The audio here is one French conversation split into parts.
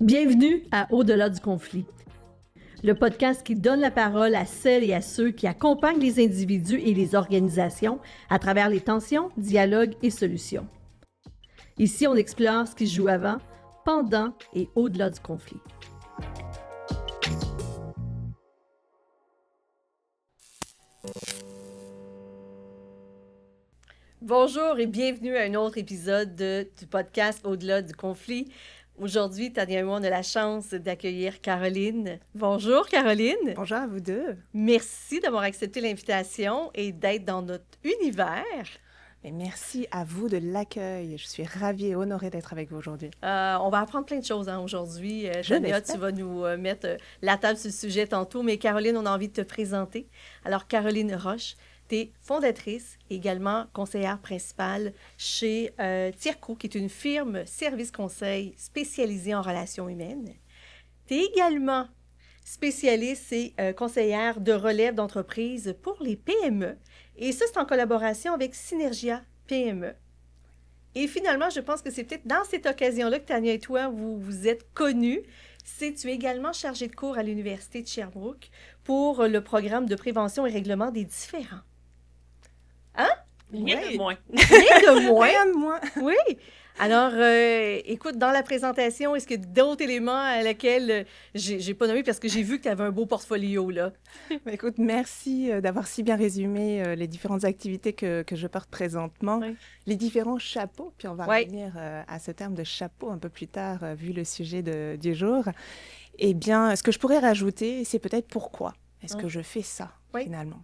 Bienvenue à Au-delà du conflit, le podcast qui donne la parole à celles et à ceux qui accompagnent les individus et les organisations à travers les tensions, dialogues et solutions. Ici, on explore ce qui se joue avant, pendant et au-delà du conflit. Bonjour et bienvenue à un autre épisode du podcast Au-delà du conflit. Aujourd'hui, Tania et moi, on a la chance d'accueillir Caroline. Bonjour, Caroline. Bonjour à vous deux. Merci d'avoir accepté l'invitation et d'être dans notre univers. Et merci à vous de l'accueil. Je suis ravie et honorée d'être avec vous aujourd'hui. On va apprendre plein de choses aujourd'hui. Tania, tu vas nous mettre la table sur le sujet tantôt, mais Caroline, on a envie de te présenter. Alors, Caroline Roche, tu es fondatrice et également conseillère principale chez Tierco, qui est une firme service conseil spécialisée en relations humaines. Tu es également spécialiste et conseillère de relève d'entreprise pour les PME. Et ça, c'est en collaboration avec Synergia PME. Et finalement, je pense que c'est peut-être dans cette occasion-là que Tania et toi, vous vous êtes connus. Tu es également chargée de cours à l'Université de Sherbrooke pour le programme de prévention et règlement des différends. Hein? Rien de moins. Rien de moins. Rien de moins. Oui. Alors, écoute, dans la présentation, est-ce qu'il y a d'autres éléments à lesquels j'ai pas nommé parce que j'ai vu que tu avais un beau portfolio, là? Écoute, merci d'avoir si bien résumé les différentes activités que je porte présentement, Oui. les différents chapeaux, puis on va Oui. revenir à ce terme de chapeau un peu plus tard, vu le sujet du jour. Eh bien, ce que je pourrais rajouter, c'est peut-être pourquoi est-ce que je fais ça, finalement.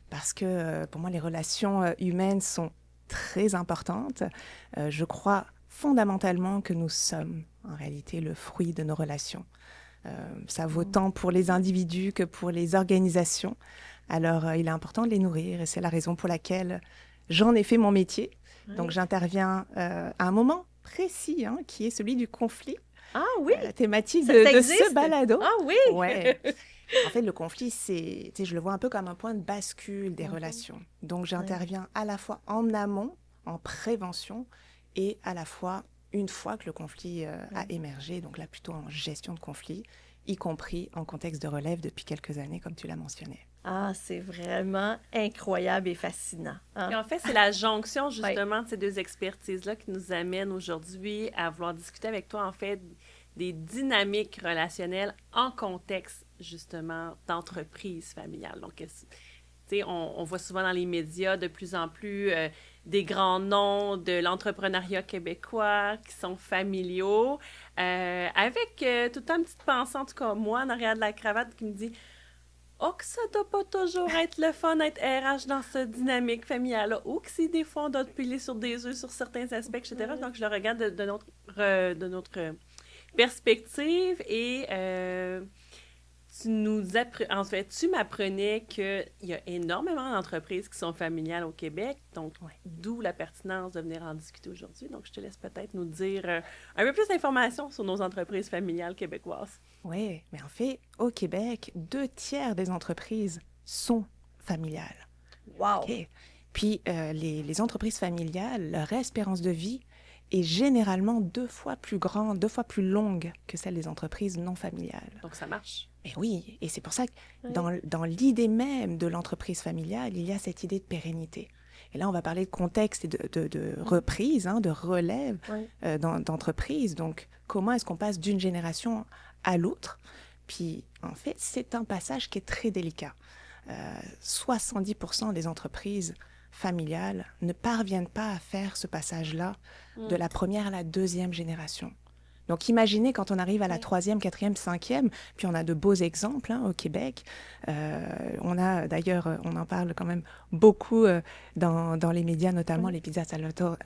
Parce que pour moi, les relations humaines sont très importantes. Je crois fondamentalement que nous sommes en réalité le fruit de nos relations. Ça vaut tant pour les individus que pour les organisations. Alors, il est important de les nourrir et c'est la raison pour laquelle j'en ai fait mon métier. Donc, j'interviens à un moment précis qui est celui du conflit. Ah oui? La thématique Ça de existe? ce balado. Ah oui? Ouais. En fait, le conflit, je le vois un peu comme un point de bascule des relations. Donc, j'interviens à la fois en amont, en prévention, et à la fois une fois que le conflit a émergé, donc là plutôt en gestion de conflit, y compris en contexte de relève depuis quelques années, comme tu l'as mentionné. Ah, c'est vraiment incroyable et fascinant. Et en fait, c'est la jonction, justement, de ces deux expertises-là qui nous amène aujourd'hui à vouloir discuter avec toi, en fait, des dynamiques relationnelles en contexte, justement, d'entreprise familiale. Donc, tu sais, on voit souvent dans les médias de plus en plus des grands noms de l'entrepreneuriat québécois qui sont familiaux, avec tout le temps une petite pensée, en tout cas moi, en arrière de la cravate, qui me dit « Oh, que ça doit pas toujours être le fun d'être RH dans cette dynamique familiale-là, ou que si des fois on doit piler sur des œufs sur certains aspects, etc. » Donc, je le regarde de notre perspective et tu m'apprenais qu'il y a énormément d'entreprises qui sont familiales au Québec, donc d'où la pertinence de venir en discuter aujourd'hui. Donc, je te laisse peut-être nous dire un peu plus d'informations sur nos entreprises familiales québécoises. Oui, mais en fait, au Québec, 2/3 des entreprises sont familiales. Wow! Okay. Puis, les entreprises familiales, leur espérance de vie est généralement 2 fois plus grande, 2 fois plus longue que celle des entreprises non familiales. Donc, ça marche. Et oui, et c'est pour ça que dans l'idée même de l'entreprise familiale, il y a cette idée de pérennité. Et là, on va parler de contexte et de reprise, de relève d'entreprise. Donc, comment est-ce qu'on passe d'une génération à l'autre? Puis, en fait, c'est un passage qui est très délicat. 70% des entreprises familiales ne parviennent pas à faire ce passage-là de la première à la deuxième génération. Donc, imaginez quand on arrive à la 3e, 4e, 5e, puis on a de beaux exemples au Québec. On a d'ailleurs, on en parle quand même beaucoup dans les médias, notamment les pizzas Salvatore,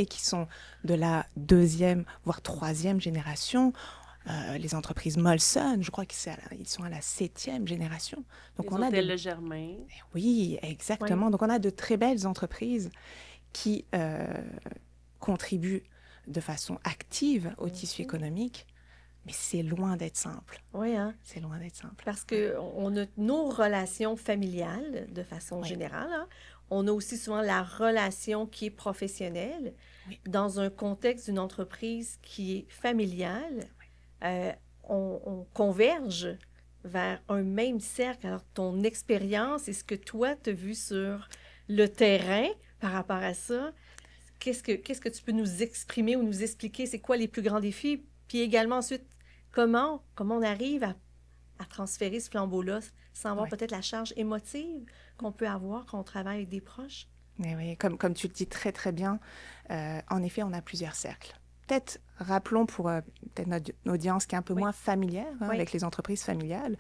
qui sont de la 2e, voire 3e génération. Les entreprises Molson, je crois qu'ils sont à la 7e génération. Donc, les hôtels Le Germain. Oui, exactement. Donc, on a de très belles entreprises qui contribuent de façon active au tissu économique, mais c'est loin d'être simple. Oui, hein? C'est loin d'être simple. Parce qu'on a nos relations familiales de façon générale. Hein? On a aussi souvent la relation qui est professionnelle dans un contexte d'une entreprise qui est familiale. on converge vers un même cercle. Alors, ton expérience et ce que toi, tu as vu sur le terrain par rapport à ça, qu'est-ce que tu peux nous exprimer ou nous expliquer? C'est quoi les plus grands défis? Puis également, ensuite, comment on arrive à transférer ce flambeau-là sans avoir peut-être la charge émotive qu'on peut avoir quand on travaille avec des proches? Oui, comme tu le dis très, très bien, en effet, on a plusieurs cercles. Peut-être, rappelons pour peut-être notre audience qui est un peu moins familière avec les entreprises familiales.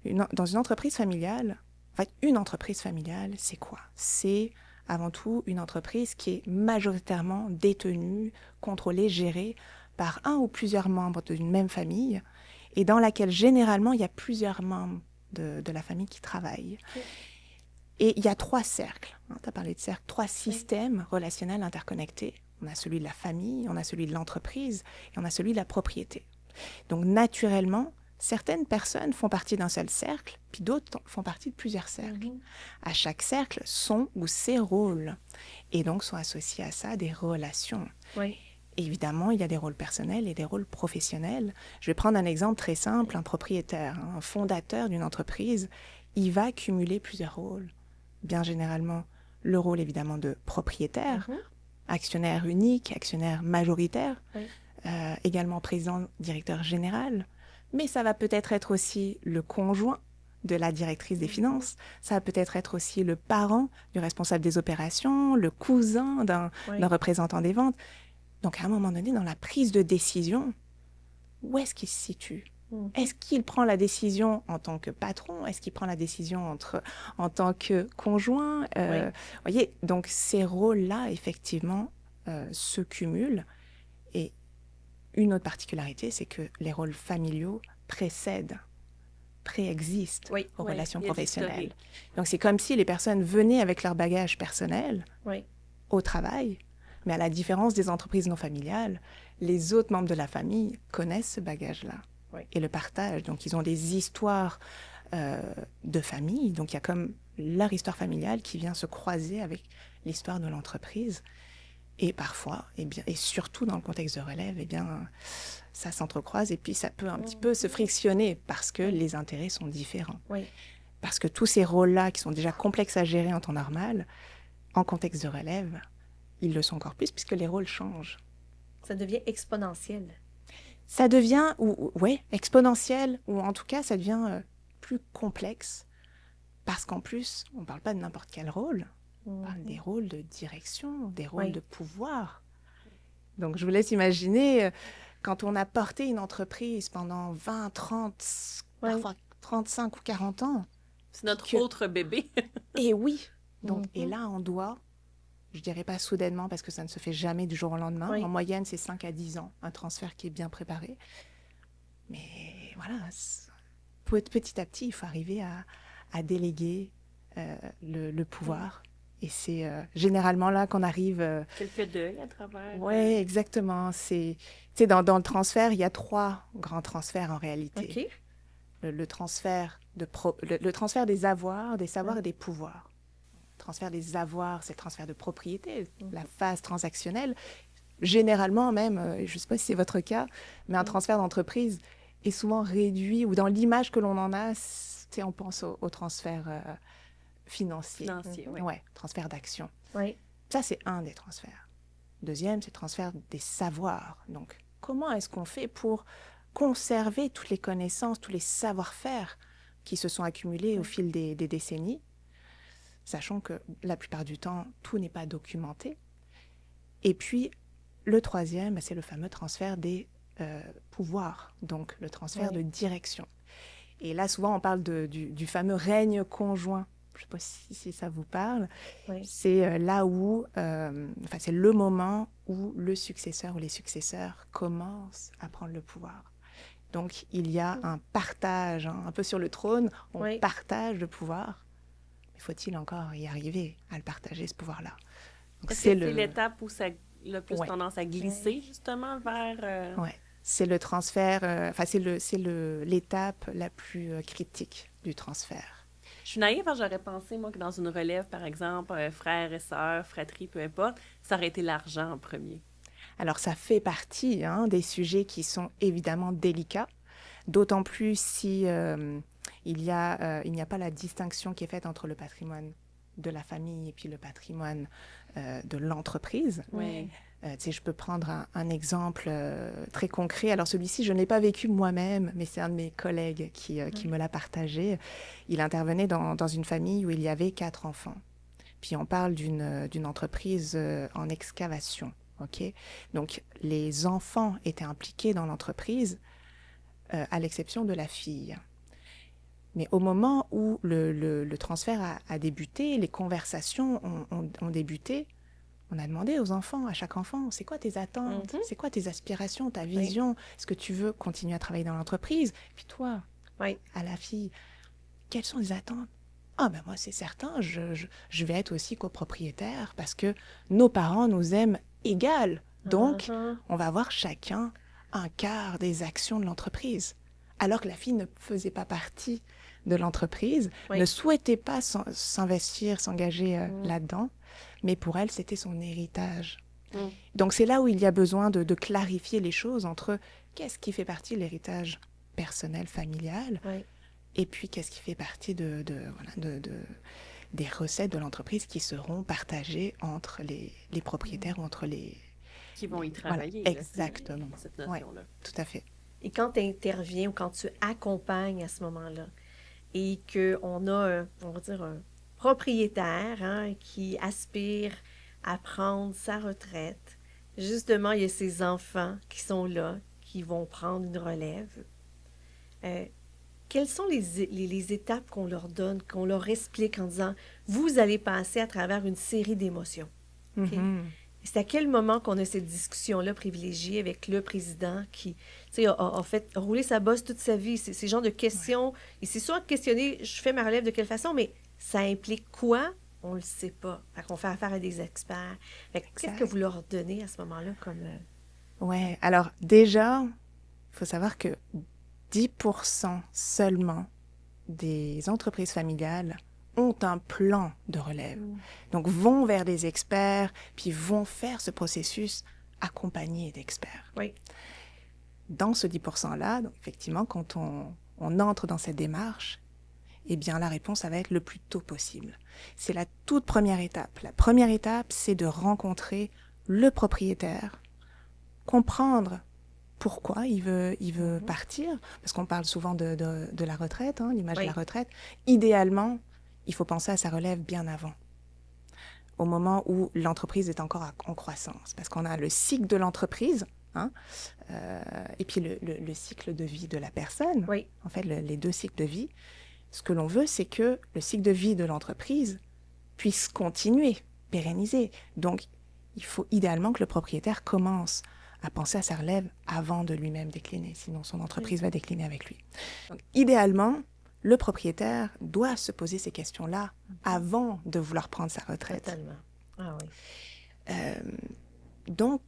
Dans une entreprise familiale, en fait, une entreprise familiale, c'est quoi? C'est avant tout une entreprise qui est majoritairement détenue, contrôlée, gérée par un ou plusieurs membres d'une même famille et dans laquelle généralement il y a plusieurs membres de la famille qui travaillent. Okay. Et il y a 3 cercles, tu as parlé de cercles, 3 systèmes relationnels interconnectés. On a celui de la famille, on a celui de l'entreprise et on a celui de la propriété. Donc naturellement, certaines personnes font partie d'un seul cercle, puis d'autres font partie de plusieurs cercles. À chaque cercle, son ou ses rôles, et donc sont associés à ça des relations. Oui. Évidemment, il y a des rôles personnels et des rôles professionnels. Je vais prendre un exemple très simple, un propriétaire, un fondateur d'une entreprise, il va cumuler plusieurs rôles. Bien généralement, le rôle évidemment de propriétaire, actionnaire unique, actionnaire majoritaire, également président, directeur général, mais ça va peut-être être aussi le conjoint de la directrice des finances, ça va peut-être être aussi le parent du responsable des opérations, le cousin d'un représentant des ventes. Donc, à un moment donné, dans la prise de décision, où est-ce qu'il se situe? Est-ce qu'il prend la décision en tant que patron? Est-ce qu'il prend la décision en tant que conjoint? Voyez, donc ces rôles-là, effectivement, se cumulent. Et une autre particularité, c'est que les rôles familiaux préexistent aux relations professionnelles. Donc, c'est comme si les personnes venaient avec leur bagage personnel au travail. Mais à la différence des entreprises non familiales, les autres membres de la famille connaissent ce bagage-là et le partagent. Donc, ils ont des histoires de famille. Donc, il y a comme leur histoire familiale qui vient se croiser avec l'histoire de l'entreprise. Et parfois, et surtout dans le contexte de relève, ça s'entrecroise et puis ça peut un petit peu se frictionner parce que les intérêts sont différents. Parce que tous ces rôles-là qui sont déjà complexes à gérer en temps normal, en contexte de relève, ils le sont encore plus puisque les rôles changent. Ça devient exponentiel. Ça devient, exponentiel, ou en tout cas, ça devient plus complexe parce qu'en plus, on ne parle pas de n'importe quel rôle. On parle des rôles de direction, des rôles de pouvoir. Donc, je vous laisse imaginer, quand on a porté une entreprise pendant 20, 30, parfois 35 ou 40 ans. C'est notre autre bébé. Et oui. Donc, et là, on doit... Je ne dirais pas soudainement parce que ça ne se fait jamais du jour au lendemain. En moyenne, c'est 5 à 10 ans, un transfert qui est bien préparé. Mais voilà, petit à petit, il faut arriver à déléguer le pouvoir. Et c'est généralement là qu'on arrive... Quelques deuils à travers. Oui, exactement. Dans le transfert, il y a 3 grands transferts en réalité. Le transfert le transfert des avoirs, des savoirs et des pouvoirs. Transfert des avoirs, c'est le transfert de propriété, la phase transactionnelle. Généralement même, je ne sais pas si c'est votre cas, mais un transfert d'entreprise est souvent réduit, ou dans l'image que l'on en a, on pense au transfert financier. Transfert d'action. Ça, c'est un des transferts. Deuxième, c'est le transfert des savoirs. Donc, comment est-ce qu'on fait pour conserver toutes les connaissances, tous les savoir-faire qui se sont accumulés au fil des décennies, sachant que la plupart du temps, tout n'est pas documenté. Et puis, le troisième, c'est le fameux transfert des pouvoirs, donc le transfert de direction. Et là, souvent, on parle du fameux règne conjoint. Je ne sais pas si ça vous parle. C'est là où, c'est le moment où le successeur ou les successeurs commencent à prendre le pouvoir. Donc, il y a un partage, un peu sur le trône, on partage le pouvoir. Faut-il encore y arriver à le partager, ce pouvoir-là? Donc, c'est l'étape où ça a plus tendance à glisser, justement, vers... Oui, c'est le transfert, c'est l'étape la plus critique du transfert. Je suis naïve, j'aurais pensé, moi, que dans une relève, par exemple, frères et sœurs, fratrie, peu importe, ça aurait été l'argent en premier. Alors, ça fait partie des sujets qui sont évidemment délicats, d'autant plus si il n'y a pas la distinction qui est faite entre le patrimoine de la famille et puis le patrimoine de l'entreprise. Oui. Je peux prendre un exemple très concret. Alors celui-ci, je ne l'ai pas vécu moi-même, mais c'est un de mes collègues qui me l'a partagé. Il intervenait dans une famille où il y avait 4 enfants. Puis on parle d'une entreprise en excavation. Okay? Donc les enfants étaient impliqués dans l'entreprise, à l'exception de la fille. Mais au moment où le transfert a débuté, les conversations ont débuté, on a demandé aux enfants, à chaque enfant, c'est quoi tes attentes? C'est quoi tes aspirations, ta vision? Est-ce que tu veux continuer à travailler dans l'entreprise? Puis toi, à la fille, quelles sont les attentes? Ah ben moi, c'est certain, je vais être aussi copropriétaire parce que nos parents nous aiment égal. Donc, on va avoir chacun un quart des actions de l'entreprise. Alors que la fille ne faisait pas partie de l'entreprise, ne souhaitait pas s'investir, s'engager là-dedans, mais pour elle, c'était son héritage. Donc c'est là où il y a besoin de clarifier les choses entre qu'est-ce qui fait partie de l'héritage personnel, familial, et puis qu'est-ce qui fait partie des recettes de l'entreprise qui seront partagées entre les propriétaires ou entre les... Qui vont y travailler. Voilà, exactement. Cette notion-là. Tout à fait. Et quand tu interviens ou quand tu accompagnes à ce moment-là, et qu'on a, on va dire, un propriétaire qui aspire à prendre sa retraite, justement, il y a ces enfants qui sont là, qui vont prendre une relève. Quelles sont les étapes qu'on leur donne, qu'on leur explique en disant « Vous allez passer à travers une série d'émotions. Okay? » C'est à quel moment qu'on a cette discussion-là privilégiée avec le président qui a fait rouler sa bosse toute sa vie? C'est ce genre de questions. Il s'est souvent questionné, je fais ma relève de quelle façon, mais ça implique quoi? On ne le sait pas. Fait qu'on fait affaire à des experts. Qu'est-ce que vous leur donnez à ce moment-là comme... Ouais, alors déjà, il faut savoir que 10% seulement des entreprises familiales ont un plan de relève. Donc, vont vers des experts, puis vont faire ce processus accompagné d'experts. Oui. Dans ce 10%-là, donc effectivement, quand on entre dans cette démarche, eh bien, la réponse, ça va être le plus tôt possible. C'est la toute première étape. La première étape, c'est de rencontrer le propriétaire, comprendre pourquoi il veut partir, parce qu'on parle souvent de la retraite, l'image de la retraite. Idéalement, il faut penser à sa relève bien avant, au moment où l'entreprise est encore en croissance, parce qu'on a le cycle de l'entreprise, et puis le cycle de vie de la personne. Oui. En fait, les 2 cycles de vie. Ce que l'on veut, c'est que le cycle de vie de l'entreprise puisse continuer, pérenniser. Donc, il faut idéalement que le propriétaire commence à penser à sa relève avant de lui-même décliner, sinon son entreprise va décliner avec lui. Donc, idéalement, le propriétaire doit se poser ces questions-là avant de vouloir prendre sa retraite. Totalement. Ah oui. Donc,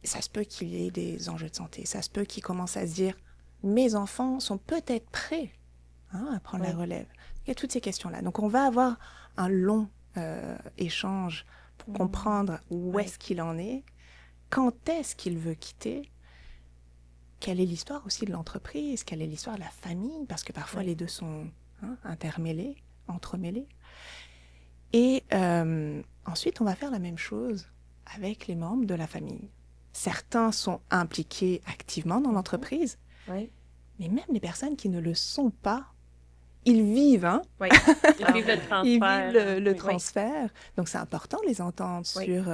ça se peut qu'il y ait des enjeux de santé. Ça se peut qu'il commence à se dire, mes enfants sont peut-être prêts à prendre la relève. Il y a toutes ces questions-là. Donc, on va avoir un long échange pour comprendre où est-ce qu'il en est, quand est-ce qu'il veut quitter, quelle est l'histoire aussi de l'entreprise, quelle est l'histoire de la famille, parce que parfois les deux sont intermêlés, entremêlés. Et ensuite, on va faire la même chose avec les membres de la famille. Certains sont impliqués activement dans l'entreprise, mais même les personnes qui ne le sont pas, ils vivent, Ils vivent le transfert. Ils vivent le transfert. Donc, c'est important de les entendre sur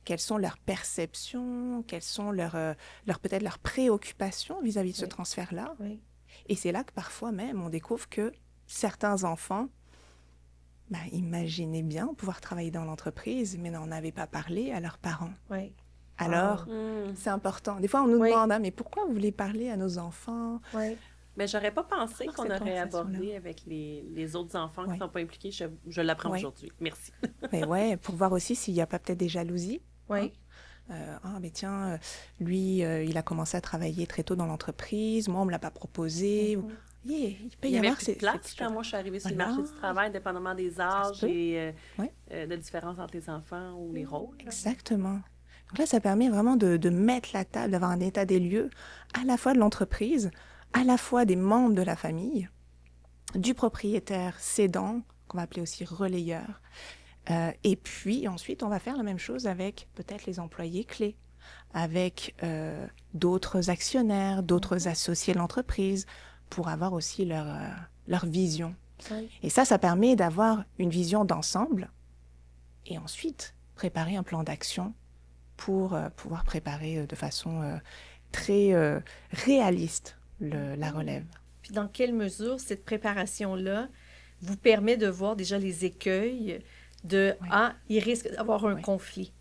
quelles sont leurs perceptions, quelles sont peut-être leurs préoccupations vis-à-vis de ce transfert-là. Et c'est là que parfois même, on découvre que certains enfants imaginaient bien pouvoir travailler dans l'entreprise, mais n'en avaient pas parlé à leurs parents. Alors, c'est important. Des fois, on nous demande, mais pourquoi vous voulez parler à nos enfants? Mais j'aurais pas pensé qu'on aurait abordé avec les autres enfants qui ne sont pas impliqués. Je l'apprends aujourd'hui. Merci. Mais pour voir aussi s'il n'y a pas peut-être des jalousies. Mais tiens, lui, il a commencé à travailler très tôt dans l'entreprise. Moi, on ne me l'a pas proposé. Il peut y avoir ces places quand moi, je suis arrivée sur le marché du travail, dépendamment des âges et de différence entre les enfants ou les rôles. Exactement. Donc là, ça permet vraiment de mettre la table, d'avoir un état des lieux, à la fois de l'entreprise, à la fois des membres de la famille, du propriétaire cédant, qu'on va appeler aussi relayeur. Et puis ensuite, on va faire la même chose avec peut-être les employés clés, avec d'autres actionnaires, d'autres associés de l'entreprise, pour avoir aussi leur vision. Oui. Et ça permet d'avoir une vision d'ensemble et ensuite préparer un plan d'action pour pouvoir préparer de façon très réaliste la relève. Puis dans quelle mesure cette préparation-là vous permet de voir déjà les écueils de « Ah, il risque d'avoir un conflit ».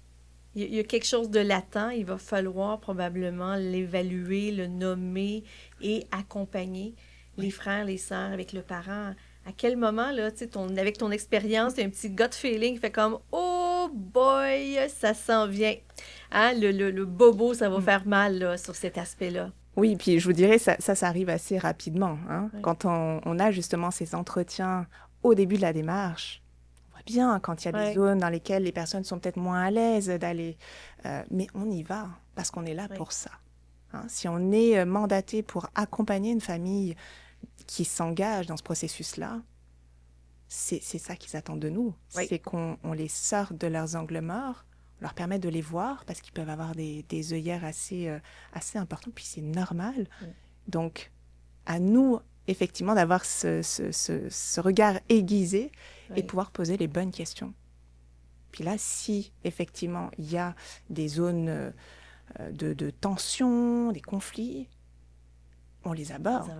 Il y a quelque chose de latent, il va falloir probablement l'évaluer, le nommer et accompagner les frères, les sœurs, avec le parent. À quel moment, là, tu sais, avec ton expérience, tu as un petit gut feeling, fait comme « Oh boy, ça s'en vient ». Hein, le bobo, ça va faire mal là, sur cet aspect-là. Oui, puis je vous dirais, ça arrive assez rapidement. Hein? Oui. Quand on a justement ces entretiens au début de la démarche, bien quand il y a des zones dans lesquelles les personnes sont peut-être moins à l'aise d'aller. Mais on y va parce qu'on est là pour ça. Hein? Si on est mandaté pour accompagner une famille qui s'engage dans ce processus-là, c'est ça qu'ils attendent de nous. Oui. C'est qu'on les sorte de leurs angles morts, on leur permet de les voir parce qu'ils peuvent avoir des œillères assez importantes, puis c'est normal. Oui. Donc, à nous, effectivement, d'avoir ce regard aiguisé et pouvoir poser les bonnes questions. Puis là, si, effectivement, il y a des zones de tension, des conflits, on les aborde.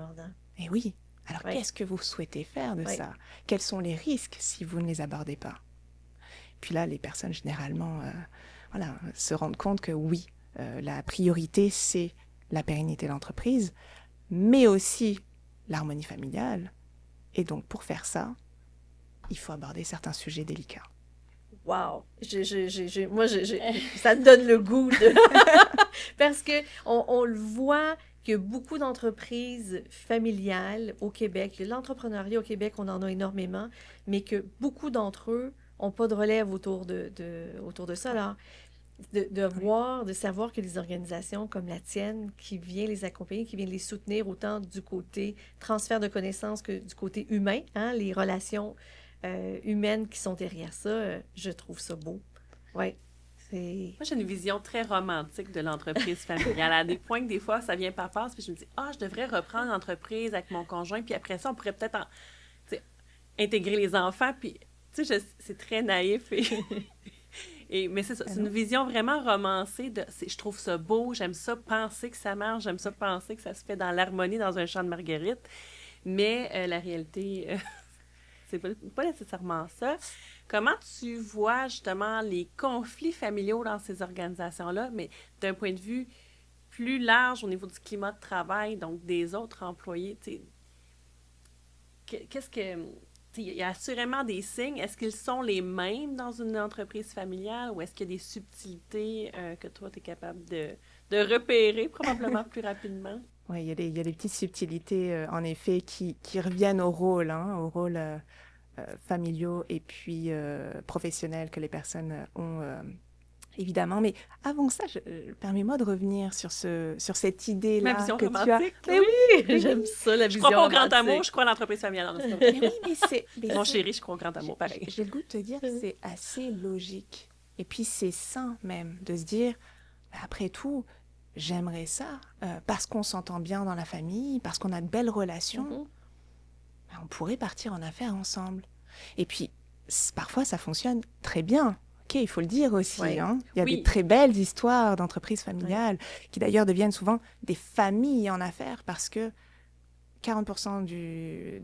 Et oui. Alors, qu'est-ce que vous souhaitez faire de ça? Quels sont les risques si vous ne les abordez pas? Puis là, les personnes, généralement, se rendent compte que oui, la priorité, c'est la pérennité de l'entreprise, mais aussi l'harmonie familiale. Et donc, pour faire ça, il faut aborder certains sujets délicats. Wow! Moi, ça me donne le goût de... Parce qu'on le voit que beaucoup d'entreprises familiales au Québec, l'entrepreneuriat au Québec, on en a énormément, mais que beaucoup d'entre eux n'ont pas de relève autour de ça. Alors, de savoir que des organisations comme la tienne, qui vient les accompagner, qui vient les soutenir autant du côté transfert de connaissances que du côté humain, hein, les relations humaines qui sont derrière ça, je trouve ça beau. Ouais. Moi, j'ai une vision très romantique de l'entreprise familiale. À des points que des fois, ça vient par passe, puis je me dis, je devrais reprendre l'entreprise avec mon conjoint, puis après ça, on pourrait peut-être intégrer les enfants, puis c'est très naïf. Mais c'est ça, c'est une vision vraiment romancée. Je trouve ça beau, j'aime ça penser que ça marche, j'aime ça penser que ça se fait dans l'harmonie dans un champ de marguerite. Mais la réalité, c'est pas nécessairement ça. Comment tu vois justement les conflits familiaux dans ces organisations-là, mais d'un point de vue plus large au niveau du climat de travail, donc des autres employés? Qu'est-ce que... Il y a assurément des signes. Est-ce qu'ils sont les mêmes dans une entreprise familiale ou est-ce qu'il y a des subtilités que toi, tu es capable de repérer probablement plus rapidement? Oui, il y a des petites subtilités, en effet, qui reviennent au rôle familiaux et puis professionnels que les personnes ont, évidemment. Mais avant ça, permets-moi de revenir sur cette idée-là. Ma vision que romantique. Tu as... Oui, j'aime ça, la vision romantique. Je crois pas au grand amour, je crois à l'entreprise familiale. Mon chéri, je crois au grand amour, pareil. J'ai le goût de te dire que c'est assez logique. Et puis, c'est sain même de se dire, après tout, j'aimerais ça, parce qu'on s'entend bien dans la famille, parce qu'on a de belles relations, on pourrait partir en affaires ensemble. Et puis, parfois, ça fonctionne très bien. OK, il faut le dire aussi. Oui. Hein. Il y a des très belles histoires d'entreprises familiales qui d'ailleurs deviennent souvent des familles en affaires parce que 40%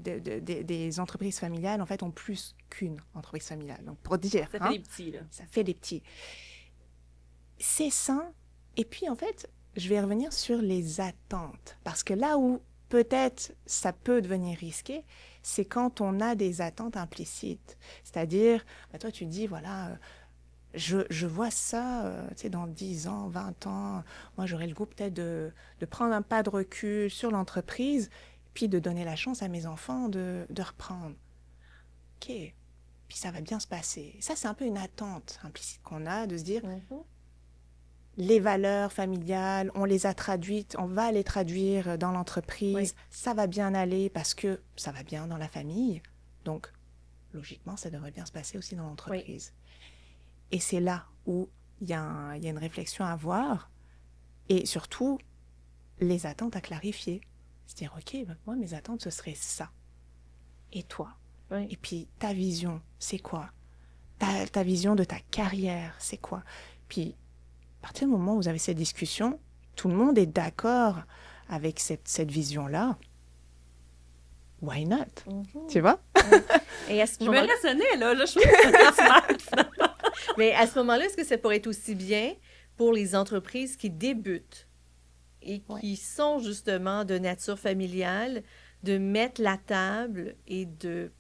des entreprises familiales, en fait, ont plus qu'une entreprise familiale. Donc, pour dire... Ça fait des petits, là. Ça fait des petits. C'est sain. Et puis, en fait, je vais revenir sur les attentes. Parce que là où peut-être ça peut devenir risqué, c'est quand on a des attentes implicites. C'est-à-dire, toi, tu dis, voilà... Je vois ça, dans 10 ans, 20 ans, moi j'aurais le goût peut-être de prendre un pas de recul sur l'entreprise, puis de donner la chance à mes enfants de reprendre. OK, puis ça va bien se passer. Ça, c'est un peu une attente implicite qu'on a, de se dire, les valeurs familiales, on les a traduites, on va les traduire dans l'entreprise, ça va bien aller parce que ça va bien dans la famille. Donc, logiquement, ça devrait bien se passer aussi dans l'entreprise. Et c'est là où il y a une réflexion à avoir et surtout, les attentes à clarifier. Se dire, OK, moi, mes attentes, ce serait ça. Et toi? Et puis, ta vision, c'est quoi? Ta vision de ta carrière, c'est quoi? Puis, à partir du moment où vous avez cette discussion, tout le monde est d'accord avec cette vision-là. Why not? Tu vois? Et à ce je me raisonnais, là. Je trouve Mais à ce moment-là, est-ce que ça pourrait être aussi bien pour les entreprises qui débutent et qui sont justement de nature familiale, de mettre la table et de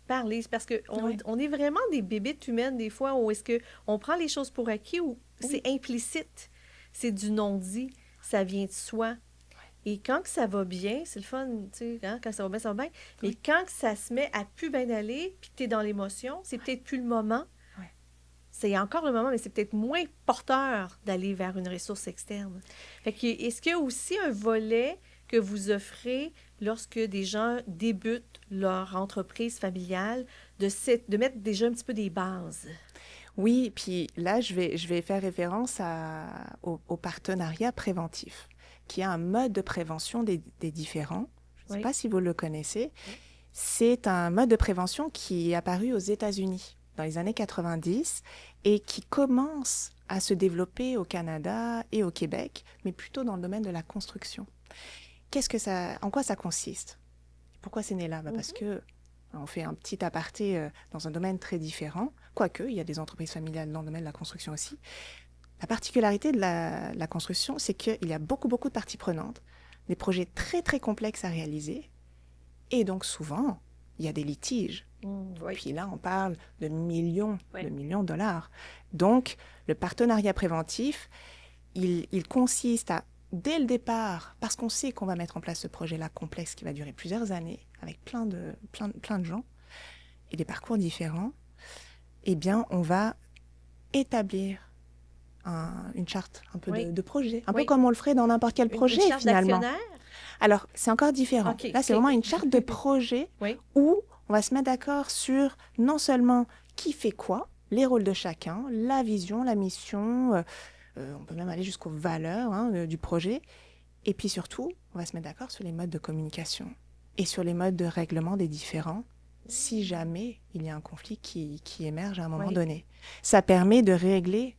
parler? Parce qu'on est vraiment des bébites humaines des fois où est-ce qu'on prend les choses pour acquis ou c'est implicite, c'est du non-dit, ça vient de soi. Et quand que ça va bien, c'est le fun, tu sais, hein? Quand ça va bien, ça va bien. Mais quand que ça se met à plus bien aller, puis que tu es dans l'émotion, c'est peut-être plus le moment. C'est encore le moment, mais c'est peut-être moins porteur d'aller vers une ressource externe. Fait que, est-ce qu'il y a aussi un volet que vous offrez lorsque des gens débutent leur entreprise familiale, de mettre déjà un petit peu des bases? Oui, puis là, je vais faire référence au partenariat préventif, qui est un mode de prévention des différends. Je ne sais pas si vous le connaissez. C'est un mode de prévention qui est apparu aux États-Unis dans les années 90 et qui commence à se développer au Canada et au Québec, mais plutôt dans le domaine de la construction. En quoi ça consiste? Pourquoi c'est né là? Parce que on fait un petit aparté dans un domaine très différent, quoique il y a des entreprises familiales dans le domaine de la construction aussi. La particularité de la construction, c'est qu'il y a beaucoup de parties prenantes, des projets très, très complexes à réaliser, et donc souvent, il y a des litiges. Puis là, on parle de millions de dollars. Donc, le partenariat préventif, il consiste à, dès le départ, parce qu'on sait qu'on va mettre en place ce projet-là complexe qui va durer plusieurs années, avec plein de gens, et des parcours différents, eh bien, on va établir une charte un peu de projet, un peu comme on le ferait dans n'importe quel projet, une charte finalement. d'actionnaire? Alors, c'est encore différent. Là, c'est vraiment une charte de projet où on va se mettre d'accord sur non seulement qui fait quoi, les rôles de chacun, la vision, la mission, on peut même aller jusqu'aux valeurs du projet, et puis surtout, on va se mettre d'accord sur les modes de communication et sur les modes de règlement des différends, si jamais il y a un conflit qui émerge à un moment donné. Ça permet de régler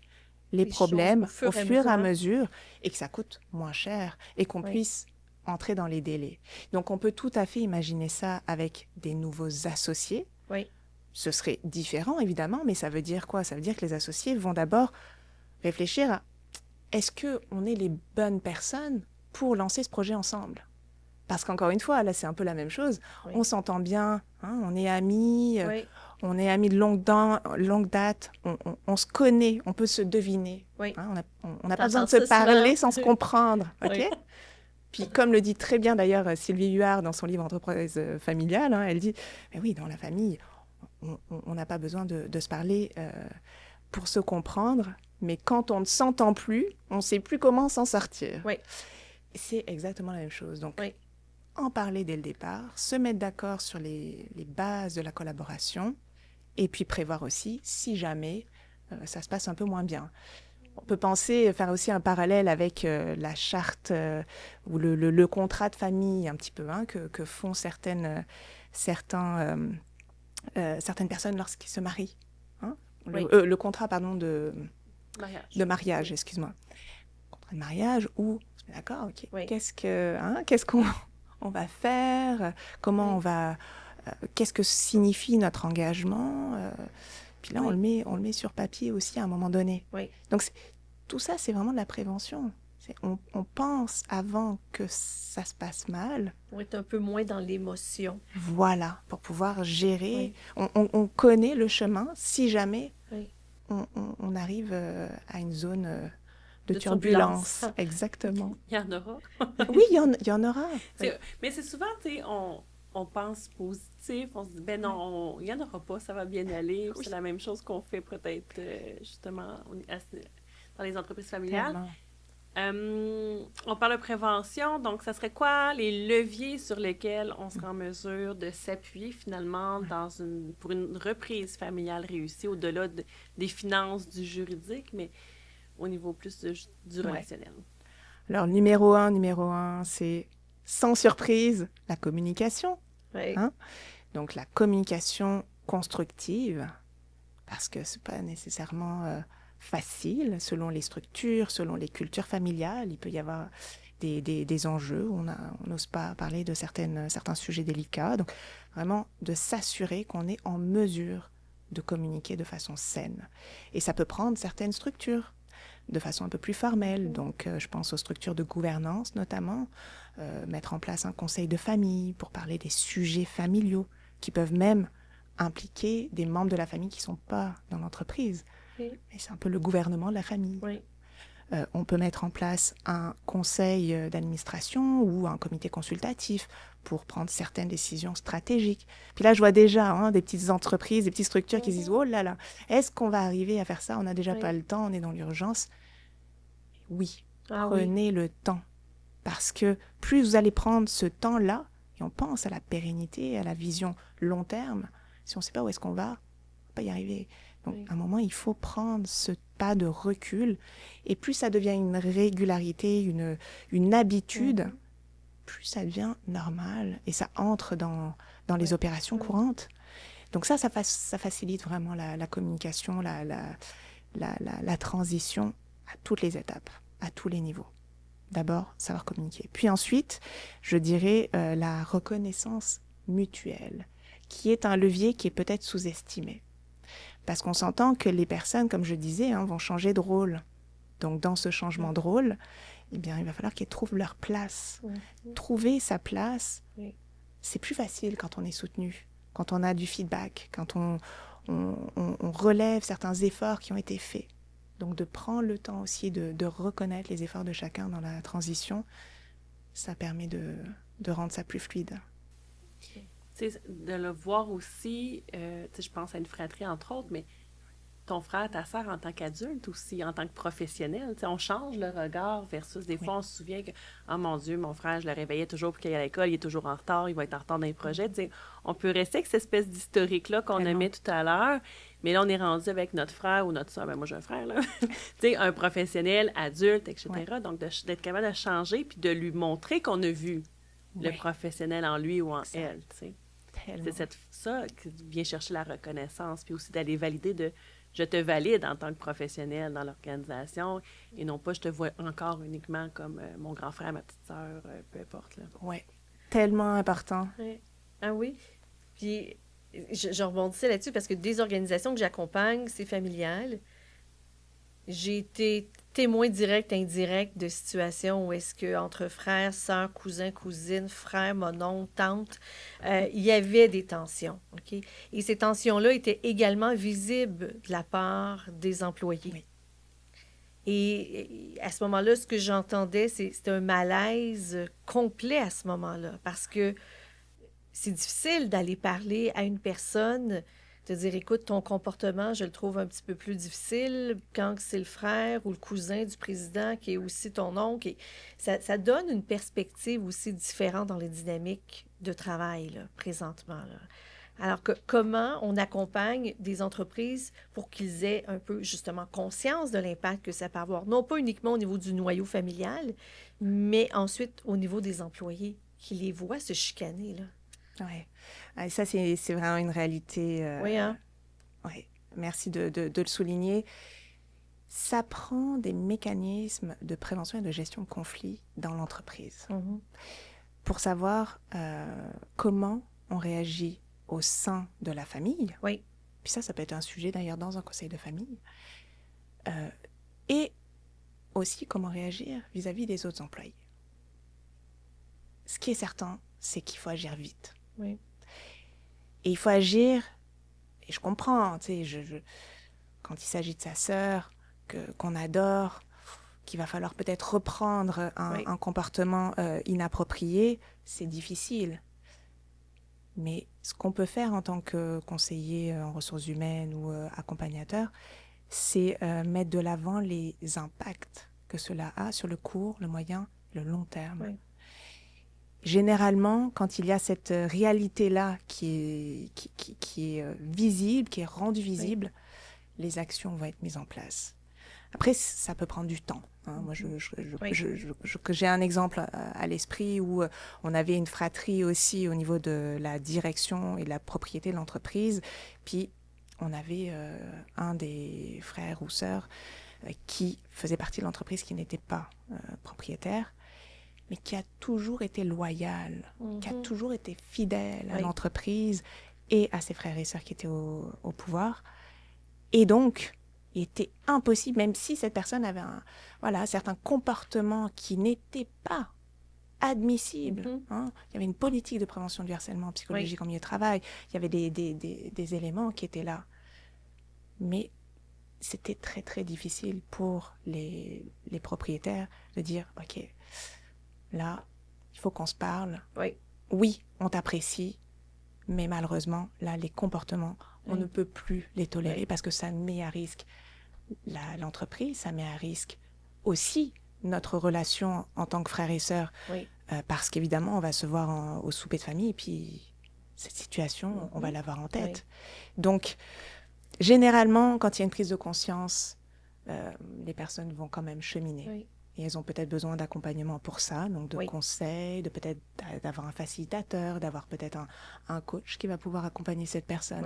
les problèmes au fur et à mesure et que ça coûte moins cher et qu'on puisse entrer dans les délais. Donc, on peut tout à fait imaginer ça avec des nouveaux associés. Ce serait différent, évidemment, mais ça veut dire quoi? Ça veut dire que les associés vont d'abord réfléchir à est-ce qu'on est les bonnes personnes pour lancer ce projet ensemble? Parce qu'encore une fois, là, c'est un peu la même chose. On s'entend bien, on est amis, on est amis de longue date, on se connaît, on peut se deviner. On n'a pas besoin de se parler sans se comprendre. Puis comme le dit très bien d'ailleurs Sylvie Huard dans son livre Entreprise familiale, elle dit, mais oui, dans la famille, on n'a pas besoin de se parler pour se comprendre, mais quand on ne s'entend plus, on ne sait plus comment s'en sortir. C'est exactement la même chose. Donc, en parler dès le départ, se mettre d'accord sur les bases de la collaboration et puis prévoir aussi si jamais ça se passe un peu moins bien. On peut faire aussi un parallèle avec la charte ou le contrat de famille un petit peu que font certaines personnes lorsqu'ils se marient. Le contrat, de mariage, excuse-moi. Contrat de mariage où, d'accord, ok, qu'est-ce qu'on va faire, comment on va, qu'est-ce que signifie notre engagement, puis là on le met sur papier aussi à un moment donné. Donc tout ça c'est vraiment de la prévention. On pense avant que ça se passe mal. Pour être un peu moins dans l'émotion. Voilà, pour pouvoir gérer. On connaît le chemin si jamais on arrive à une zone de turbulence. Exactement. Il y en aura. Oui, il y en aura. Mais c'est souvent, tu sais, on pense positif, on se dit, ben non, il n'y en aura pas, ça va bien aller. C'est la même chose qu'on fait peut-être, justement, dans les entreprises familiales. On parle de prévention, donc ça serait quoi les leviers sur lesquels on serait en mesure de s'appuyer finalement pour une reprise familiale réussie, au-delà des finances, du juridique, mais au niveau plus du relationnel? Alors, numéro un, c'est sans surprise la communication. Hein? Donc, la communication constructive, parce que ce n'est pas nécessairement facile selon les structures, selon les cultures familiales. Il peut y avoir des enjeux, on n'ose pas parler de certains sujets délicats. Donc, vraiment, de s'assurer qu'on est en mesure de communiquer de façon saine. Et ça peut prendre certaines structures de façon un peu plus formelle. Donc, je pense aux structures de gouvernance, notamment, mettre en place un conseil de famille pour parler des sujets familiaux qui peuvent même impliquer des membres de la famille qui ne sont pas dans l'entreprise. Oui. Mais c'est un peu le gouvernement de la famille. Oui. On peut mettre en place un conseil d'administration ou un comité consultatif pour prendre certaines décisions stratégiques. Puis là, je vois déjà des petites entreprises, des petites structures qui se disent « Oh là là, est-ce qu'on va arriver à faire ça? On n'a déjà pas le temps, on est dans l'urgence. » Oui, prenez le temps. Parce que plus vous allez prendre ce temps-là, et on pense à la pérennité, à la vision long terme, si on ne sait pas où est-ce qu'on va, on ne va pas y arriver. Donc, à un moment, il faut prendre ce pas de recul. Et plus ça devient une régularité, une habitude, plus ça devient normal. Et ça entre dans les opérations courantes. Donc ça facilite vraiment la communication, la transition à toutes les étapes, à tous les niveaux. D'abord, savoir communiquer. Puis ensuite, je dirais la reconnaissance mutuelle, qui est un levier qui est peut-être sous-estimé. Parce qu'on s'entend que les personnes, comme je disais, vont changer de rôle. Donc, dans ce changement de rôle, eh bien, il va falloir qu'elles trouvent leur place. Trouver sa place, c'est plus facile quand on est soutenu, quand on a du feedback, quand on relève certains efforts qui ont été faits. Donc, de prendre le temps aussi de reconnaître les efforts de chacun dans la transition, ça permet de rendre ça plus fluide. De le voir aussi, je pense à une fratrie entre autres, mais ton frère, ta sœur en tant qu'adulte aussi, en tant que professionnel, on change le regard versus des fois on se souvient que « Oh mon Dieu, mon frère, je le réveillais toujours pour qu'il aille à l'école, il est toujours en retard, il va être en retard dans les projets. » On peut rester avec cette espèce d'historique-là qu'on aimait tout à l'heure, mais là on est rendu avec notre frère ou notre sœur, moi j'ai un frère, là, un professionnel, adulte, etc. Donc d'être capable de changer puis de lui montrer qu'on a vu le professionnel en lui ou en elle, tu sais. C'est ça qui vient chercher la reconnaissance, puis aussi d'aller valider je te valide en tant que professionnel dans l'organisation et non pas je te vois encore uniquement comme mon grand frère, ma petite sœur, peu importe. Oui, tellement important. Ouais. Ah oui, puis je rebondissais là-dessus parce que des organisations que j'accompagne, c'est familial. J'ai été témoin direct, indirect de situations où est-ce que entre frères, sœurs, cousins, cousines, frères, mononcles, tantes, il y avait des tensions. Okay? Et ces tensions-là étaient également visibles de la part des employés. Oui. Et à ce moment-là, ce que j'entendais, c'était un malaise complet à ce moment-là, parce que c'est difficile d'aller parler à une personne, de dire, écoute, ton comportement, je le trouve un petit peu plus difficile quand c'est le frère ou le cousin du président qui est aussi ton oncle. Et ça donne une perspective aussi différente dans les dynamiques de travail, là, présentement. Là. Alors, comment on accompagne des entreprises pour qu'ils aient un peu, justement, conscience de l'impact que ça peut avoir, non pas uniquement au niveau du noyau familial, mais ensuite au niveau des employés, qui les voient se chicaner, là. Oui, ça, c'est vraiment une réalité. Oui, hein? Oui, merci de le souligner. Ça prend des mécanismes de prévention et de gestion de conflits dans l'entreprise pour savoir comment on réagit au sein de la famille. Oui. Puis ça peut être un sujet d'ailleurs dans un conseil de famille. Et aussi comment réagir vis-à-vis des autres employés. Ce qui est certain, c'est qu'il faut agir vite. Oui. Et il faut agir, et je comprends, tu sais, quand il s'agit de sa sœur, qu'on adore, qu'il va falloir peut-être reprendre un comportement inapproprié, c'est difficile. Mais ce qu'on peut faire en tant que conseiller en ressources humaines ou accompagnateur, c'est mettre de l'avant les impacts que cela a sur le court, le moyen, le long terme. Oui. Généralement, quand il y a cette réalité-là qui est visible, qui est rendue visible, les actions vont être mises en place. Après, ça peut prendre du temps. Moi, j'ai un exemple à l'esprit où on avait une fratrie aussi au niveau de la direction et de la propriété de l'entreprise. Puis, on avait un des frères ou sœurs qui faisait partie de l'entreprise qui n'était pas propriétaire, mais qui a toujours été loyal, qui a toujours été fidèle à l'entreprise et à ses frères et sœurs qui étaient au pouvoir. Et donc, il était impossible, même si cette personne avait certains comportements qui n'étaient pas admissibles. Il y avait une politique de prévention du harcèlement psychologique en milieu de travail. Il y avait des éléments qui étaient là. Mais c'était très, très difficile pour les propriétaires de dire, OK, là, il faut qu'on se parle. Oui, on t'apprécie, mais malheureusement, là, les comportements, on ne peut plus les tolérer parce que ça met à risque l'entreprise, ça met à risque aussi notre relation en tant que frères et sœurs, parce qu'évidemment, on va se voir au souper de famille, et puis cette situation, on va l'avoir en tête. Donc, généralement, quand il y a une prise de conscience, les personnes vont quand même cheminer. Et elles ont peut-être besoin d'accompagnement pour ça, donc de conseils, de peut-être d'avoir un facilitateur, d'avoir peut-être un coach qui va pouvoir accompagner cette personne.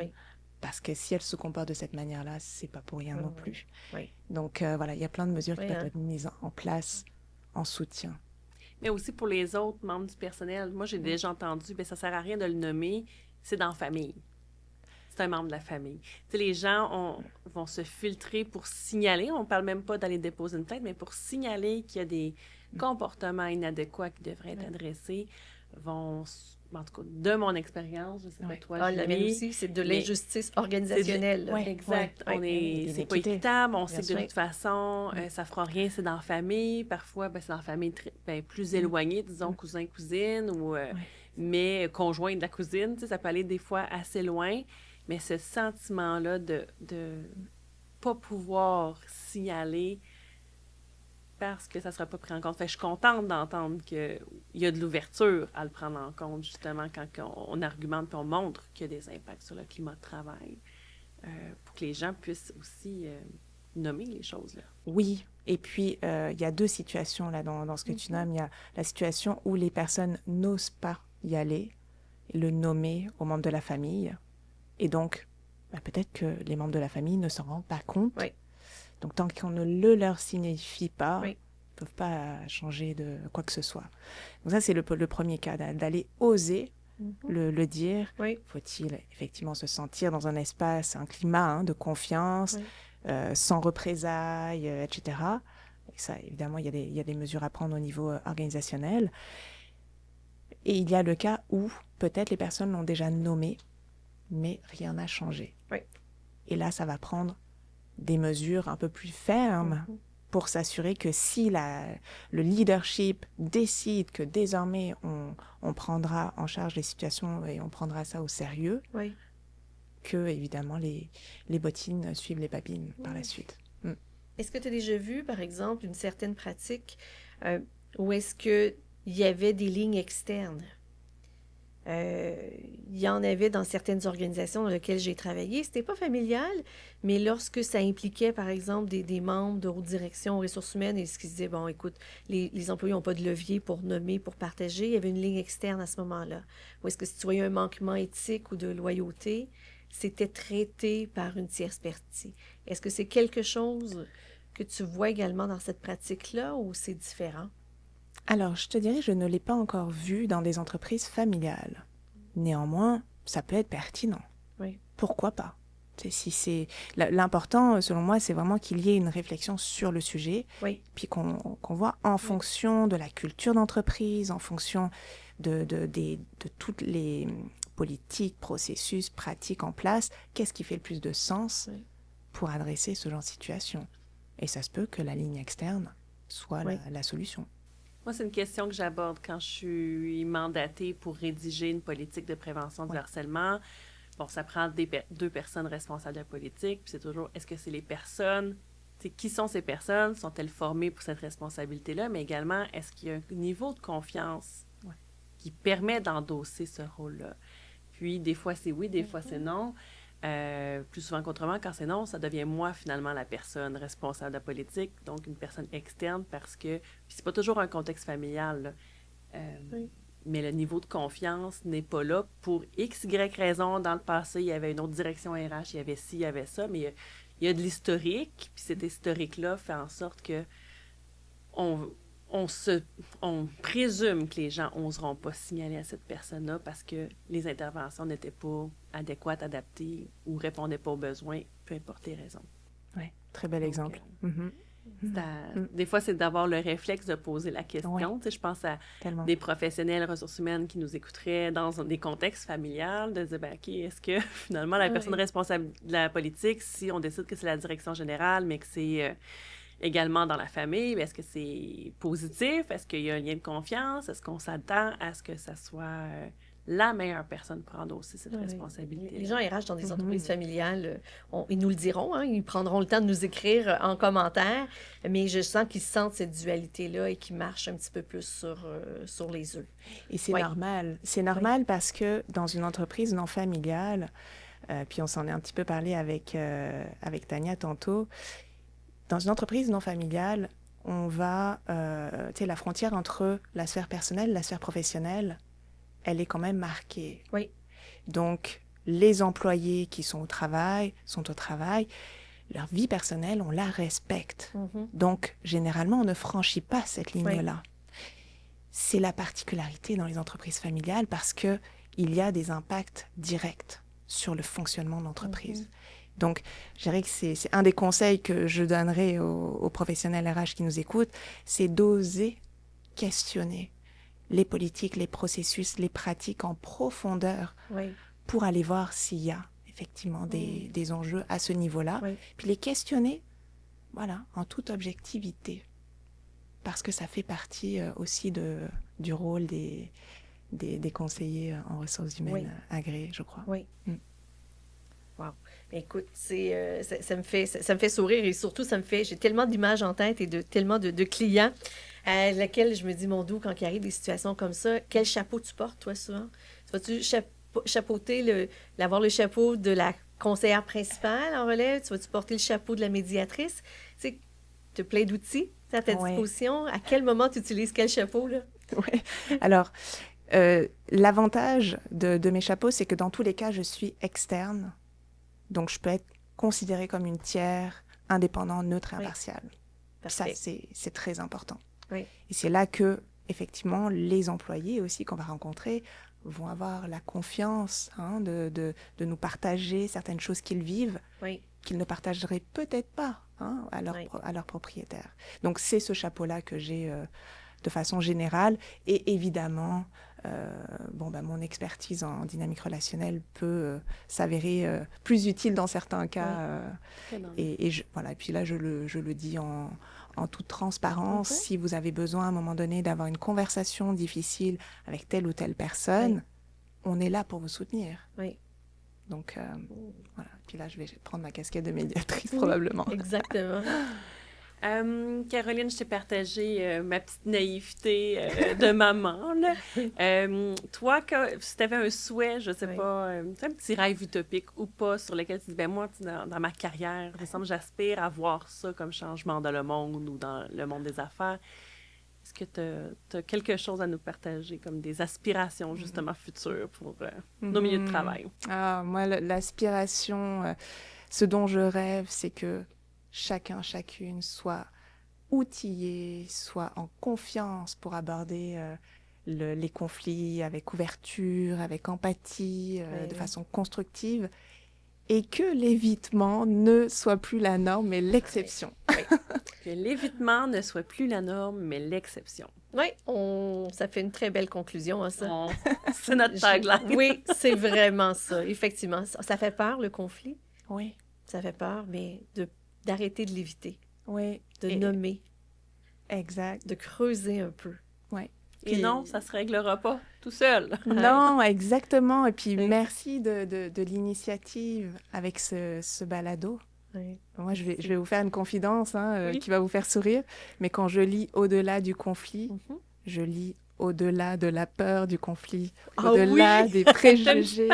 Parce que si elle se comporte de cette manière-là, c'est pas pour rien non plus. Donc il y a plein de mesures qui peuvent être mises en place en soutien. Mais aussi pour les autres membres du personnel. Moi, j'ai déjà entendu, ça sert à rien de le nommer, c'est dans la famille. C'est un membre de la famille. Tu sais, les gens vont se filtrer pour signaler, on parle même pas d'aller déposer une plainte, mais pour signaler qu'il y a des comportements inadéquats qui devraient être adressés, en tout cas, de mon expérience, je sais pas toi, la mienne aussi, c'est de l'injustice organisationnelle. Exact. C'est pas équitable, on sait que de toute façon, ça fera rien, c'est dans la famille. Parfois, c'est dans la famille plus éloignée, disons, cousin, cousine, mais conjoint de la cousine, ça peut aller des fois assez loin. Mais ce sentiment-là de pas pouvoir signaler parce que ça ne sera pas pris en compte. Je suis contente d'entendre qu'il y a de l'ouverture à le prendre en compte, justement, quand on argumente et on montre qu'il y a des impacts sur le climat de travail, pour que les gens puissent aussi nommer les choses. Là. Oui, et puis il y a deux situations là, dans ce que tu nommes. Il y a la situation où les personnes n'osent pas y aller, le nommer aux membres de la famille, et donc peut-être que les membres de la famille ne s'en rendent pas compte. Donc, tant qu'on ne le leur signifie pas, ils ne peuvent pas changer de quoi que ce soit. Donc ça, c'est le premier cas, d'aller oser le dire. Faut-il effectivement se sentir dans un espace, un climat de confiance, sans représailles, etc. Et ça, évidemment, il y a des mesures à prendre au niveau organisationnel. Et il y a le cas où peut-être les personnes l'ont déjà nommé, mais rien n'a changé. Et là, ça va prendre des mesures un peu plus fermes pour s'assurer que si le leadership décide que désormais on prendra en charge les situations et on prendra ça au sérieux, que évidemment les bottines suivent les babines par la suite. Est-ce que tu as déjà vu, par exemple, une certaine pratique où est-ce qu'il y avait des lignes externes? Il y en avait dans certaines organisations dans lesquelles j'ai travaillé. C'était pas familial, mais lorsque ça impliquait, par exemple, des membres de haute direction aux ressources humaines et ce qui se disait, bon, écoute, les employés n'ont pas de levier pour nommer, pour partager, il y avait une ligne externe à ce moment-là. Ou est-ce que si tu voyais un manquement éthique ou de loyauté, c'était traité par une tierce partie? Est-ce que c'est quelque chose que tu vois également dans cette pratique-là ou c'est différent? Alors, je te dirais, je ne l'ai pas encore vu dans des entreprises familiales. Néanmoins, ça peut être pertinent. Pourquoi pas? L'important, selon moi, c'est vraiment qu'il y ait une réflexion sur le sujet, puis qu'on voit en fonction de la culture d'entreprise, en fonction de toutes les politiques, processus, pratiques en place, qu'est-ce qui fait le plus de sens pour adresser ce genre de situation. Et ça se peut que la ligne externe soit la solution. Moi, c'est une question que j'aborde quand je suis mandatée pour rédiger une politique de prévention du harcèlement. bon, ça prend deux personnes responsables de la politique, puis c'est toujours, est-ce que c'est les personnes, qui sont ces personnes, sont-elles formées pour cette responsabilité-là, mais également, est-ce qu'il y a un niveau de confiance qui permet d'endosser ce rôle-là? Puis, des fois, c'est oui, des fois, c'est non. Plus souvent qu'autrement, quand c'est non, ça devient moi, finalement, la personne responsable de la politique, donc une personne externe, parce que... Puis c'est pas toujours un contexte familial, là. Mais le niveau de confiance n'est pas là pour X, Y raison. Dans le passé, il y avait une autre direction RH, il y avait ci, il y avait ça, mais il y a de l'historique, puis cet historique-là fait en sorte que on présume que les gens n'oseront pas signaler à cette personne-là parce que les interventions n'étaient pas adéquates, adaptées ou répondaient pas aux besoins, peu importe les raisons. Oui, très bel exemple. Des fois, c'est d'avoir le réflexe de poser la question. Tu sais, je pense à des professionnels ressources humaines qui nous écouteraient dans des contextes familiales, de dire, ben, OK, est-ce que finalement la personne responsable de la politique, si on décide que c'est la direction générale, mais que c'est également dans la famille, est-ce que c'est positif? Est-ce qu'il y a un lien de confiance? Est-ce qu'on s'attend à ce que ça soit la meilleure personne pour endosser cette responsabilité? Les gens RH dans des entreprises familiales, ils nous le diront, hein, ils prendront le temps de nous écrire en commentaire, mais je sens qu'ils sentent cette dualité-là et qu'ils marchent un petit peu plus sur les œufs. Et c'est normal. C'est normal parce que dans une entreprise non familiale, puis on s'en est un petit peu parlé avec Tania tantôt, dans une entreprise non familiale, on va, tu sais, la frontière entre la sphère personnelle et la sphère professionnelle, elle est quand même marquée. Oui. Donc, les employés qui sont au travail, leur vie personnelle, on la respecte. Donc, généralement, on ne franchit pas cette ligne-là. C'est la particularité dans les entreprises familiales parce qu'il y a des impacts directs sur le fonctionnement de l'entreprise. Donc, je dirais que c'est un des conseils que je donnerais aux professionnels RH qui nous écoutent, c'est d'oser questionner les politiques, les processus, les pratiques en profondeur pour aller voir s'il y a effectivement des enjeux à ce niveau-là. Puis les questionner, voilà, en toute objectivité. Parce que ça fait partie aussi du rôle des conseillers en ressources humaines agréés, je crois. Oui. Wow. Écoute, ça me fait sourire et surtout, j'ai tellement d'images en tête et tellement de clients à laquelle je me dis, mon doux, quand il arrive des situations comme ça, quel chapeau tu portes, toi, souvent? Vas-tu chapeauter, avoir le chapeau de la conseillère principale en relève? Tu vas-tu porter le chapeau de la médiatrice? Tu sais, tu as plein d'outils à ta disposition. À quel moment tu utilises quel chapeau, là? Oui. Alors, l'avantage de mes chapeaux, c'est que dans tous les cas, je suis externe. Donc, je peux être considérée comme une tiers, indépendante, neutre et impartiale. Ça, c'est très important. Et c'est là que, effectivement, les employés aussi qu'on va rencontrer vont avoir la confiance de nous partager certaines choses qu'ils vivent, qu'ils ne partageraient peut-être pas à leur propriétaire. Donc, c'est ce chapeau-là que j'ai de façon générale. Et évidemment, mon expertise en dynamique relationnelle peut s'avérer plus utile dans certains cas. Et puis là, je le dis en toute transparence. Si vous avez besoin à un moment donné d'avoir une conversation difficile avec telle ou telle personne, on est là pour vous soutenir. Donc, voilà. Puis là, je vais prendre ma casquette de médiatrice, probablement. Exactement. Caroline, je t'ai partagé ma petite naïveté de maman. Là. Toi, si tu avais un souhait, je ne sais pas, un petit rêve utopique ou pas, sur lequel tu dis, ben moi, dans ma carrière, j'aspire à voir ça comme changement dans le monde ou dans le monde des affaires. Est-ce que tu as quelque chose à nous partager, comme des aspirations, justement, futures pour nos milieux de travail? Ah, moi, l'aspiration, ce dont je rêve, c'est que chacune soit outillé, soit en confiance pour aborder les conflits avec ouverture, avec empathie, de façon constructive, et que l'évitement ne soit plus la norme, mais l'exception. Que l'évitement ne soit plus la norme, mais l'exception. Oui, ça fait une très belle conclusion, ça. C'est notre tagline. Oui, c'est vraiment ça, effectivement. Ça fait peur, le conflit. Oui. Ça fait peur, mais d'arrêter de l'éviter. Oui. De nommer. Exact. De creuser un peu. Oui. Et non, ça ne se réglera pas tout seul. Non, exactement. Et puis, merci de l'initiative avec ce balado. Oui. Moi, je vais vous faire une confidence qui va vous faire sourire. Mais quand je lis Au-delà du conflit, je lis au-delà de la peur du conflit, au-delà des préjugés.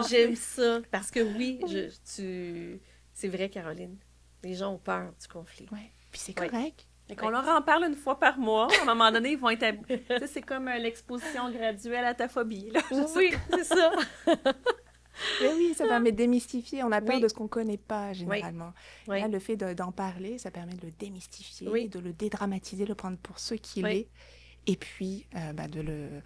J'aime ça. Parce que oui, c'est vrai, Caroline. Les gens ont peur du conflit. Oui, puis c'est correct. Et qu'on leur en parle une fois par mois. À un moment donné, ils vont être... Tu sais, c'est comme l'exposition graduelle à ta phobie. Là. Oui, c'est ça. Mais oui, ça permet de démystifier. On a peur de ce qu'on ne connaît pas, généralement. Oui. Là, le fait d'en parler, ça permet de le démystifier, de le dédramatiser, de le prendre pour ce qu'il est. Et puis, de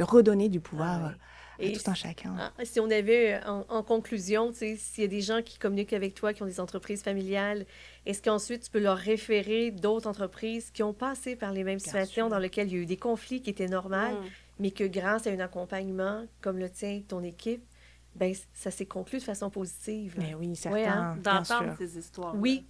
redonner du pouvoir à tout un chacun. Si on avait, en conclusion, s'il y a des gens qui communiquent avec toi, qui ont des entreprises familiales, est-ce qu'ensuite, tu peux leur référer d'autres entreprises qui ont passé par les mêmes situations dans lesquelles il y a eu des conflits qui étaient normaux, mais que grâce à un accompagnement comme le tien, ton équipe, ben ça s'est conclu de façon positive. Mais oui, certain, d'entendre ces histoires. Oui,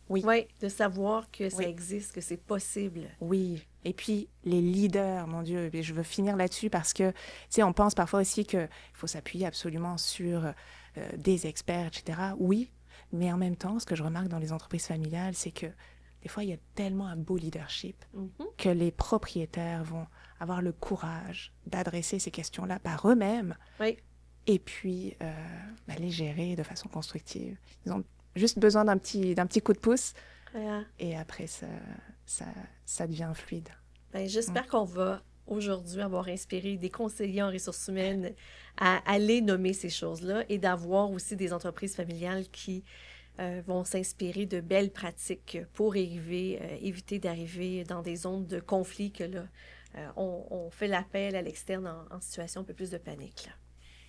de savoir que ça existe, que c'est possible. Oui, et puis les leaders, mon Dieu, et je veux finir là-dessus parce que, tu sais, on pense parfois aussi qu'il faut s'appuyer absolument sur des experts, etc. Oui, mais en même temps, ce que je remarque dans les entreprises familiales, c'est que des fois, il y a tellement un beau leadership que les propriétaires vont avoir le courage d'adresser ces questions-là par eux-mêmes. Oui. Et puis, les gérer de façon constructive. Ils ont juste besoin d'un petit coup de pouce. Et après, ça devient fluide. J'espère qu'on va aujourd'hui avoir inspiré des conseillers en ressources humaines à aller nommer ces choses-là et d'avoir aussi des entreprises familiales qui vont s'inspirer de belles pratiques pour éviter d'arriver dans des zones de conflit que là, on fait l'appel à l'externe en situation un peu plus de panique. Là.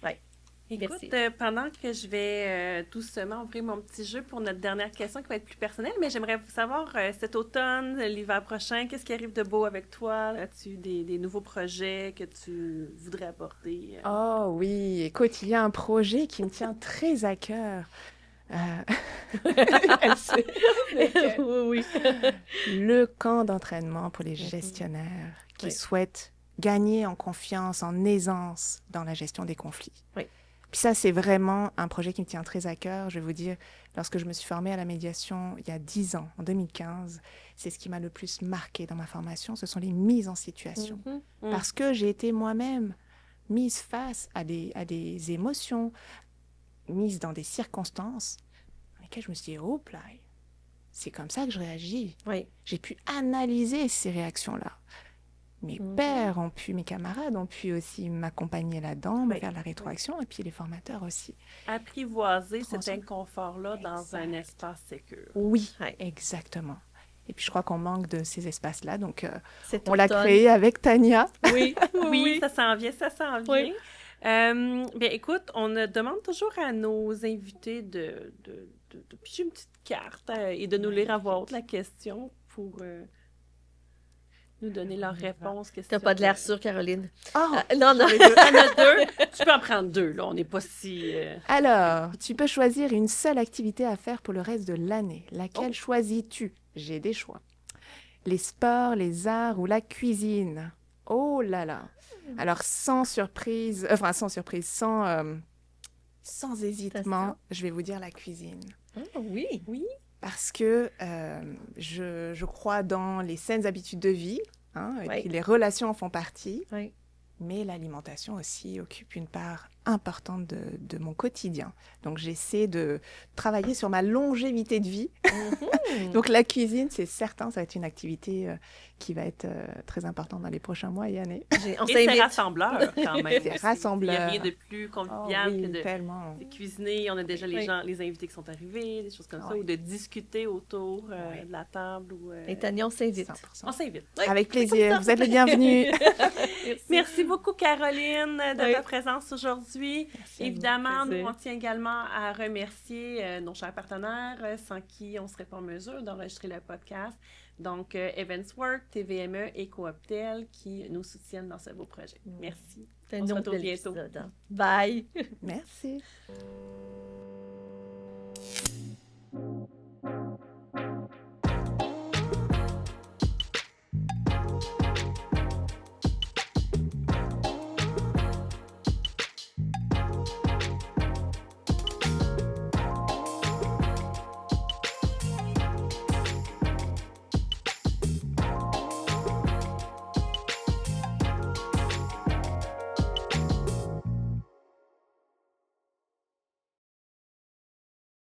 Ouais. Écoute, pendant que je vais doucement ouvrir mon petit jeu pour notre dernière question qui va être plus personnelle, mais j'aimerais savoir cet automne, l'hiver prochain, qu'est-ce qui arrive de beau avec toi? As-tu des nouveaux projets que tu voudrais aborder? Oh oui, écoute, il y a un projet qui me tient très à cœur. Elle sait. Oui. Le camp d'entraînement pour les gestionnaires qui souhaitent gagner en confiance, en aisance dans la gestion des conflits. Oui. Puis ça, c'est vraiment un projet qui me tient très à cœur. Je vais vous dire, lorsque je me suis formée à la médiation il y a 10 ans, en 2015, c'est ce qui m'a le plus marqué dans ma formation, ce sont les mises en situation. Parce que j'ai été moi-même mise face à des émotions, mise dans des circonstances dans lesquelles je me suis dit, oh, c'est comme ça que je réagis. Oui. J'ai pu analyser ces réactions-là. Mes pairs ont pu, mes camarades ont pu aussi m'accompagner là-dedans, me faire la rétroaction, et puis les formateurs aussi. Apprivoiser cet inconfort-là dans un espace sécure. Oui, exactement. Et puis je crois qu'on manque de ces espaces-là, donc on automne. l'a créé avec Tania. Oui, ça s'en vient. Oui. Bien, écoute, on demande toujours à nos invités de piger une petite carte et de nous lire à voix haute la question pour nous donner leur réponse. T'as pas de l'air sûre, Caroline. Non. Il y en a deux. Tu peux en prendre deux, là. On n'est pas si... Alors, tu peux choisir une seule activité à faire pour le reste de l'année. Laquelle choisis-tu? J'ai des choix. Les sports, les arts ou la cuisine? Oh là là. Alors, sans hésitement, je vais vous dire la cuisine. Oui. Parce que je crois dans les saines habitudes de vie, et puis les relations en font partie, mais l'alimentation aussi occupe une part importante de mon quotidien. Donc, j'essaie de travailler sur ma longévité de vie. Donc, la cuisine, c'est certain, ça va être une activité qui va être très importante dans les prochains mois et années. Et c'est rassembleur, quand même. C'est rassembleur. Il n'y a rien de plus convivial que de cuisiner. On a déjà les invités qui sont arrivés, des choses comme ça, ou de discuter autour de la table. Et Tania, on s'invite. 100%. On s'invite. Avec plaisir. Vous êtes les bienvenus. Merci beaucoup, Caroline, de ta présence aujourd'hui. Évidemment, nous, on tient également à remercier nos chers partenaires sans qui on ne serait pas en mesure d'enregistrer le podcast. Donc, Eventswork, TVME et Cooptel qui nous soutiennent dans ce beau projet. Merci. On se retrouve bientôt. Épisode. Bye. Merci.